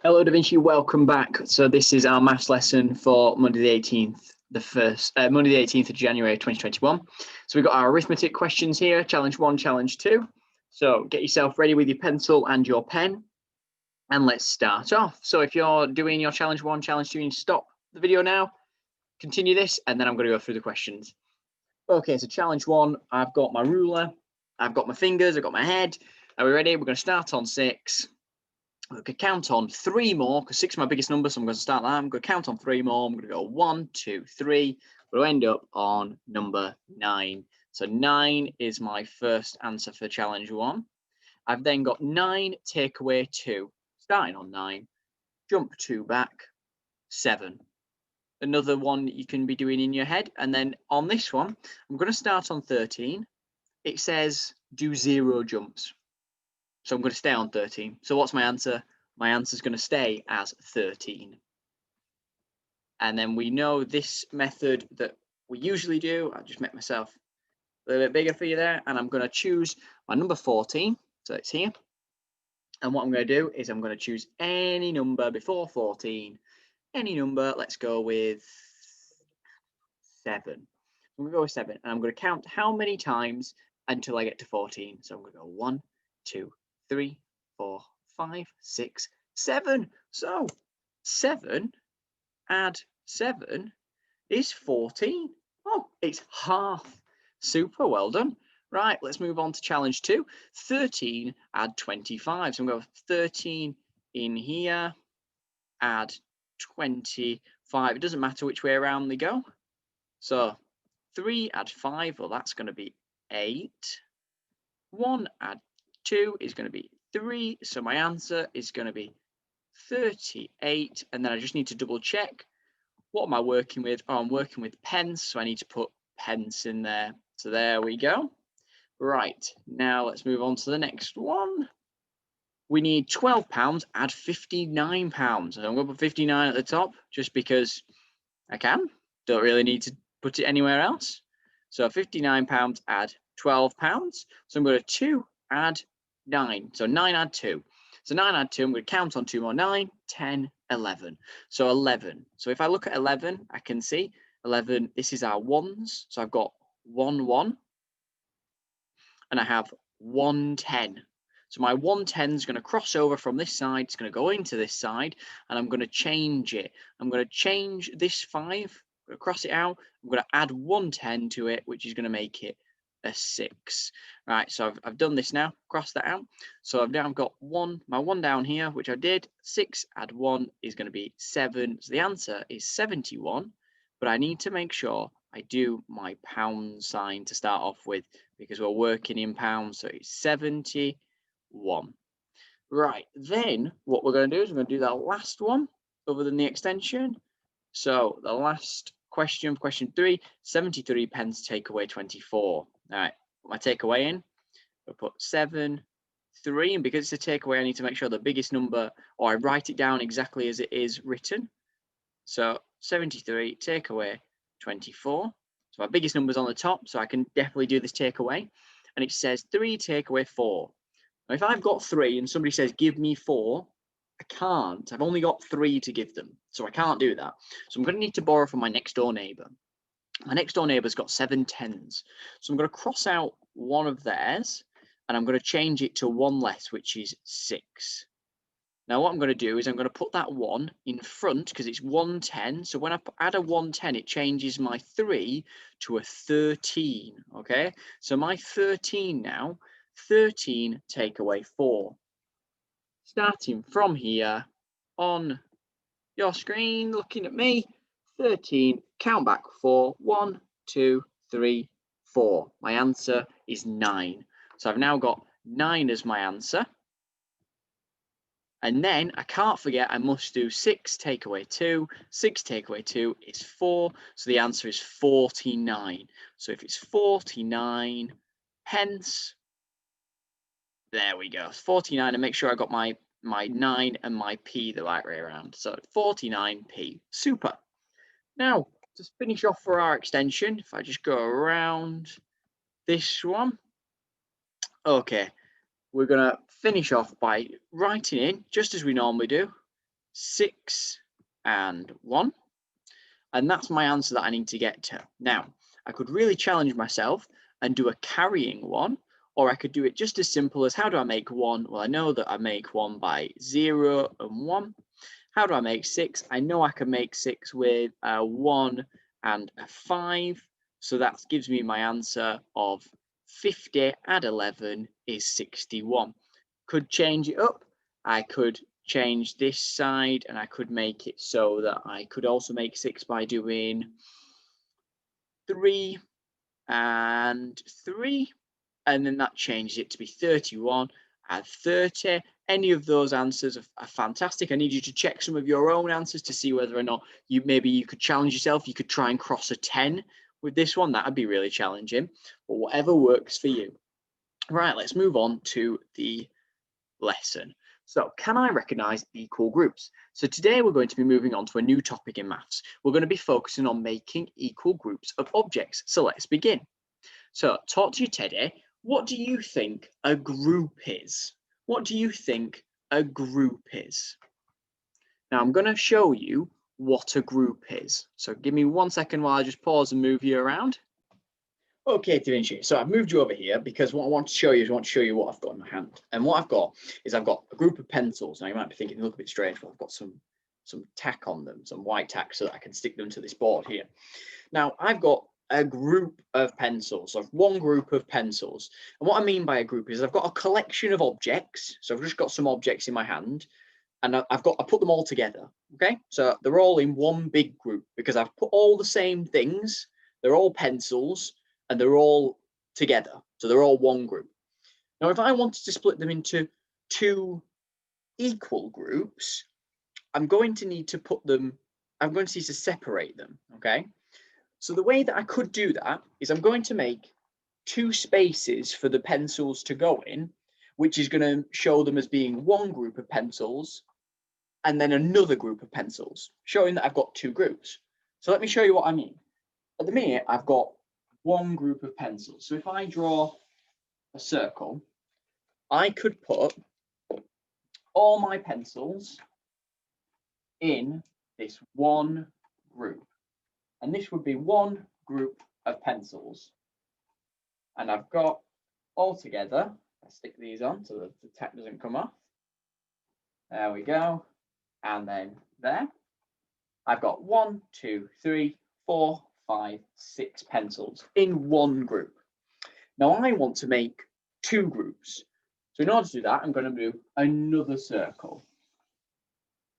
Hello, Da Vinci. Welcome back. So this is our maths lesson for Monday the 18th, Monday the 18th of January 2021. So we've got our arithmetic questions here, challenge 1, challenge 2. So get yourself ready with your pencil and your pen, and let's start off. So if you're doing your challenge 1, challenge 2, you need to stop the video now, continue this, and then I'm going to go through the questions. Okay, so challenge 1, I've got my ruler, I've got my fingers, I've got my head. Are we ready? We're going to start on 6. I could count on 3 more because 6 is my biggest number, so I'm going to start that. I'm going to count on 3 more. I'm going to go 1, 2, 3. We'll end up on number 9. So 9 is my first answer for challenge 1. I've then got 9, take away 2. Starting on 9, jump 2 back, 7. Another one you can be doing in your head. And then on this one, I'm going to start on 13. It says do 0 jumps. So I'm going to stay on 13. So what's my answer? My answer is going to stay as 13. And then we know this method that we usually do. I just make myself a little bit bigger for you there. And I'm going to choose my number 14. So it's here. And what I'm going to do is I'm going to choose any number before 14. Any number. Let's go with 7. I'm going to go with 7. And I'm going to count how many times until I get to 14. So I'm going to go 1, 2, 3, 4, 5, 6, 7. So 7 add 7 is 14. Oh, it's half. Super, well done. Right, let's move on to challenge 2. 13 add 25. So I'm going to go 13 in here, add 25. It doesn't matter which way around they go. So 3 add 5, well, that's going to be 8. 1 add 2 is going to be 3. So my answer is going to be 38. And then I just need to double check. What am I working with? Oh, I'm working with pence. So I need to put pence in there. So there we go. Right. Now let's move on to the next one. We need £12, add £59. So I'm going to put 59 at the top just because I can. Don't really need to put it anywhere else. So £59 add £12. So I'm going to 2 add 9. So 9 add 2. So 9 add 2, I'm going to count on 2 more. 9, 10, 11. So 11. So if I look at 11, I can see 11, this is our ones. So I've got 1, 1. And I have 1, 10. So my 1, 10 is going to cross over from this side. It's going to go into this side. And I'm going to change it. I'm going to change this 5. I'm going to cross it out. I'm going to add 1, 10 to it, which is going to make it a 6. Right, so I've done this now, cross that out. So I've now got my 1 down here, which I did. 6 add 1 is going to be 7. So the answer is 71, but I need to make sure I do my pound sign to start off with because we're working in pounds. So it's 71. Right, then what we're going to do is we're going to do that last one other than the extension. So the last question, question 3, 73 pence take away 24. All right, put my takeaway in. I'll put 7, 3, and because it's a takeaway, I need to make sure the biggest number, or I write it down exactly as it is written. So 73 take away 24. So my biggest number is on the top, so I can definitely do this takeaway. And it says 3 take away 4. Now, if I've got 3 and somebody says give me 4, I can't. I've only got 3 to give them, so I can't do that. So I'm going to need to borrow from my next door neighbor. My next door neighbor's got 7 10s. So I'm going to cross out one of theirs and I'm going to change it to 1 less, which is 6. Now what I'm going to do is I'm going to put that 1 in front because it's 1 10. So when I add a 1 10, it changes my 3 to a 13. Okay, so my 13 now, 13 take away 4. Starting from here on your screen, looking at me, 13, count back 4, 1, 2, 3, 4. My answer is 9. So I've now got 9 as my answer. And then I can't forget I must do 6 take away 2. 6 take away 2 is 4. So the answer is 49. So if it's 49 pence, there we go. 49, and make sure I got my 9 and my p the right way around. So 49p. Super. Now, to finish off for our extension, if I just go around this one. Okay, we're going to finish off by writing in, just as we normally do, 6 and 1. And that's my answer that I need to get to. Now, I could really challenge myself and do a carrying one, or I could do it just as simple as, how do I make 1? Well, I know that I make 1 by 0 and 1. How do I make 6? I know I can make 6 with a 1 and a 5. So that gives me my answer of 50 add 11 is 61. Could change it up. I could change this side and I could make it so that I could also make 6 by doing 3 and 3, and then that changes it to be 31 add 30. Any of those answers are fantastic. I need you to check some of your own answers to see whether or not maybe you could challenge yourself. You could try and cross a 10 with this one. That would be really challenging, but whatever works for you. Right, let's move on to the lesson. So, can I recognize equal groups? So today we're going to be moving on to a new topic in maths. We're going to be focusing on making equal groups of objects. So let's begin. So, talk to you, Teddy. What do you think a group is? What do you think a group is? Now I'm going to show you what a group is. So give me 1 second while I just pause and move you around. Okay, Vinci. So I've moved you over here because what I want to show you is what I've got in my hand. And what I've got is I've got a group of pencils. Now you might be thinking they look a bit strange, but I've got some tack on them, some white tack, so that I can stick them to this board here. Now I've got a group of pencils, of one group of pencils. And what I mean by a group is I've got a collection of objects. So I've just got some objects in my hand and I put them all together. Okay, so they're all in one big group because I've put all the same things. They're all pencils and they're all together. So they're all one group. Now, if I wanted to split them into 2 equal groups, I'm going to need to separate them. Okay. So the way that I could do that is I'm going to make 2 spaces for the pencils to go in, which is going to show them as being one group of pencils and then another group of pencils, showing that I've got 2 groups. So let me show you what I mean. At the minute, I've got one group of pencils. So if I draw a circle, I could put all my pencils in this one group. And this would be one group of pencils. And I've got all together, I stick these on so that the tack doesn't come off. There we go. And then there. I've got 1, 2, 3, 4, 5, 6 pencils in one group. Now I want to make 2 groups. So in order to do that, I'm going to do another circle.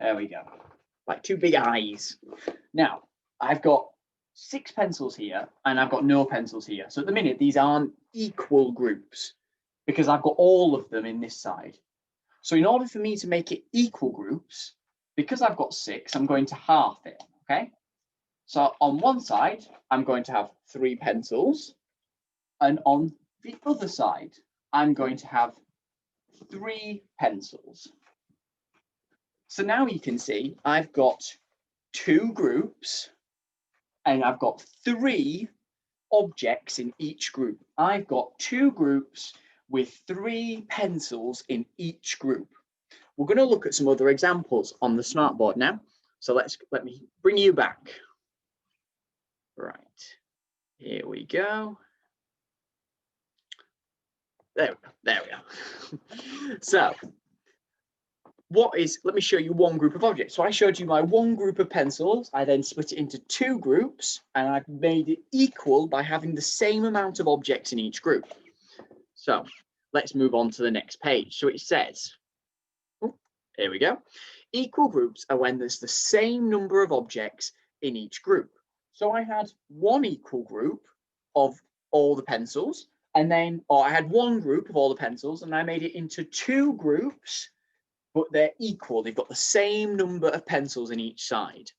There we go. Like 2 big eyes. Now, I've got 6 pencils here and I've got no pencils here. So at the minute, these aren't equal groups because I've got all of them in this side. So in order for me to make it equal groups, because I've got 6, I'm going to half it, okay? So on one side, I'm going to have 3 pencils. And on the other side, I'm going to have 3 pencils. So now you can see I've got 2 groups and I've got 3 objects in each group. I've got 2 groups with 3 pencils in each group. We're going to look at some other examples on the smartboard now. So let me bring you back. Right, here we go. There we are. So let me show you one group of objects. So I showed you my one group of pencils. I then split it into 2 groups and I've made it equal by having the same amount of objects in each group. So let's move on to the next page. So it says, here we go. Equal groups are when there's the same number of objects in each group. So I had one equal group of all the pencils, and then, I had one group of all the pencils, and I made it into 2 groups, but they're equal. They've got the same number of pencils in each side.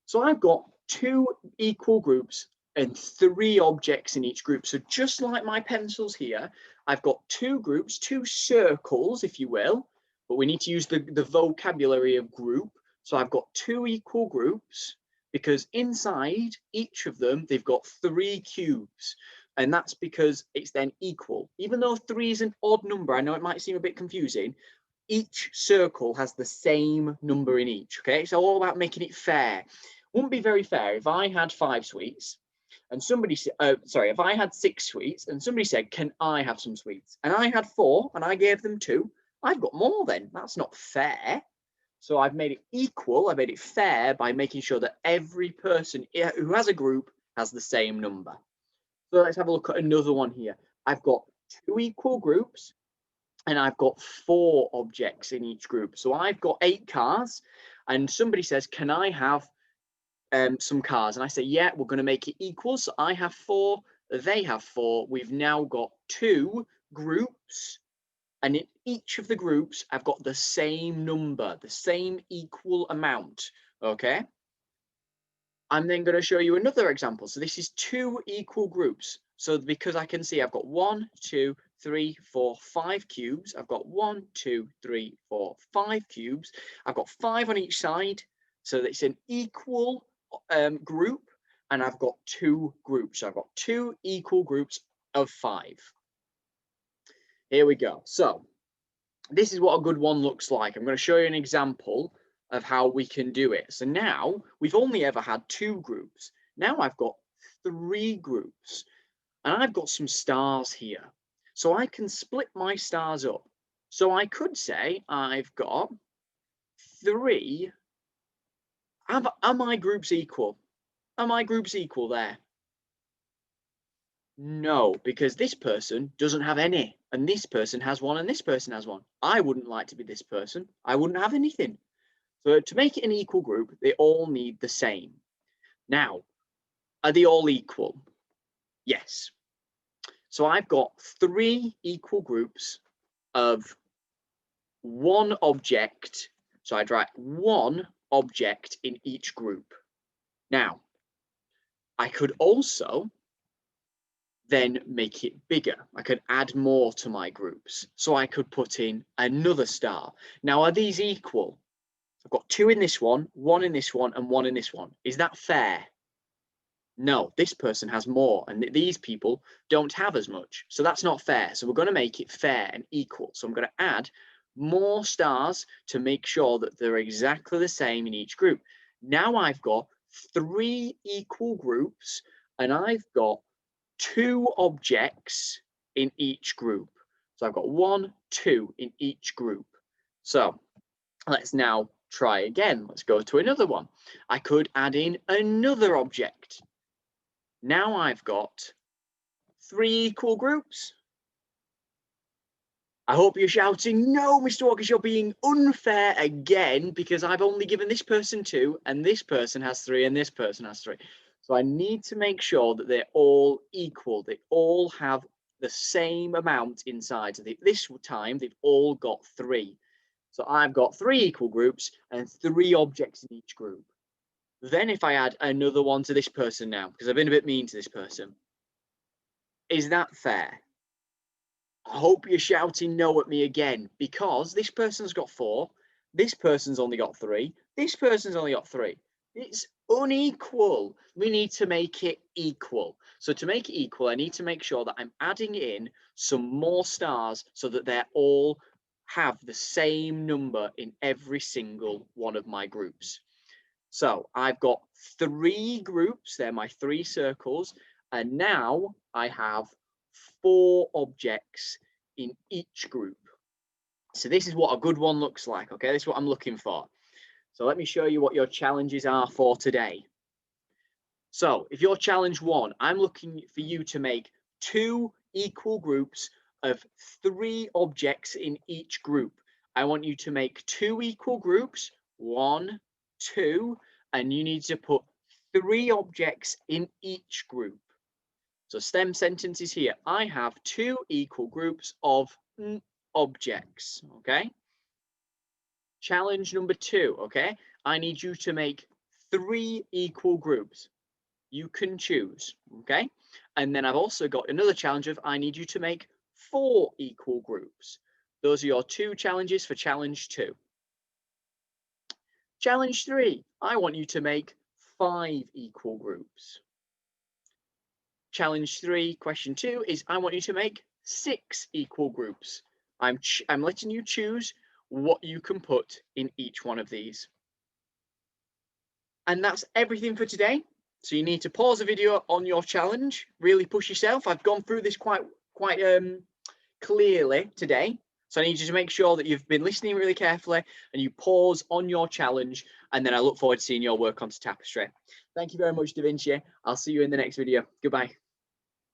So I've got 2 equal groups and 3 objects in each group. So just like my pencils here, I've got 2 groups, 2 circles, if you will, but we need to use the vocabulary of group. So I've got 2 equal groups because inside each of them, they've got 3 cubes. And that's because it's then equal. Even though 3 is an odd number, I know it might seem a bit confusing, each circle has the same number in each. Okay, it's all about making it fair. Wouldn't be very fair if I had 5 sweets and somebody said, if I had 6 sweets and somebody said, can I have some sweets? And I had 4 and I gave them 2, I've got more then. That's not fair. So I've made it equal, I made it fair by making sure that every person who has a group has the same number. So let's have a look at another one here. I've got 2 equal groups and I've got 4 objects in each group. So I've got 8 cars and somebody says, can I have some cars? And I say, yeah, we're going to make it equal. So I have 4, they have 4. We've now got 2 groups. And in each of the groups, I've got the same number, the same equal amount, okay? I'm then going to show you another example. So this is 2 equal groups. So because I can see I've got 1, 2, 3, 4, 5 cubes. I've got 1, 2, 3, 4, 5 cubes. I've got 5 on each side. So it's an equal group. And I've got 2 groups. So I've got 2 equal groups of 5. Here we go. So this is what a good one looks like. I'm going to show you an example of how we can do it. So now we've only ever had 2 groups. Now I've got 3 groups and I've got some stars here. So I can split my stars up. So I could say I've got 3. Are my groups equal? Are my groups equal there? No, because this person doesn't have any, and this person has 1, and this person has 1. I wouldn't like to be this person. I wouldn't have anything. So to make it an equal group, they all need the same. Now, are they all equal? Yes. So I've got 3 equal groups of 1 object. So I'd write 1 object in each group. Now, I could also then make it bigger. I could add more to my groups. So I could put in another star. Now, are these equal? I've got 2 in this one, 1 in this one, and 1 in this one. Is that fair? No, this person has more, and these people don't have as much. So that's not fair. So we're going to make it fair and equal. So I'm going to add more stars to make sure that they're exactly the same in each group. Now I've got 3 equal groups, and I've got 2 objects in each group. So I've got 1, 2 in each group. So let's now try again. Let's go to another one. I could add in another object. Now I've got 3 equal groups. I hope you're shouting, no, Mr. Watkiss, you're being unfair again, because I've only given this person 2 and this person has 3 and this person has 3. So I need to make sure that they're all equal. They all have the same amount inside. So this time they've all got 3. So I've got 3 equal groups and 3 objects in each group. Then if I add another one to this person now, because I've been a bit mean to this person, is that fair? I hope you're shouting no at me again, because this person's got 4, this person's only got 3, this person's only got 3. It's unequal. We need to make it equal. So to make it equal, I need to make sure that I'm adding in some more stars so that they all have the same number in every single one of my groups. So I've got 3 groups, they're my 3 circles, and now I have 4 objects in each group. So this is what a good one looks like, okay? This is what I'm looking for. So let me show you what your challenges are for today. So if you're challenge 1, I'm looking for you to make 2 equal groups of 3 objects in each group. I want you to make 2 equal groups, 1, 2, and you need to put 3 objects in each group. So STEM sentences here. I have 2 equal groups of objects, okay? Challenge number 2, okay? I need you to make 3 equal groups. You can choose, okay? And then I've also got another challenge of I need you to make 4 equal groups. Those are your 2 challenges for challenge 2. Challenge 3, I want you to make 5 equal groups. Challenge 3, question 2 is I want you to make 6 equal groups. I'm letting you choose what you can put in each one of these. And that's everything for today. So you need to pause the video on your challenge, really push yourself. I've gone through this quite clearly today. So I need you to make sure that you've been listening really carefully and you pause on your challenge. And then I look forward to seeing your work onto Tapestry. Thank you very much, Da Vinci. I'll see you in the next video. Goodbye.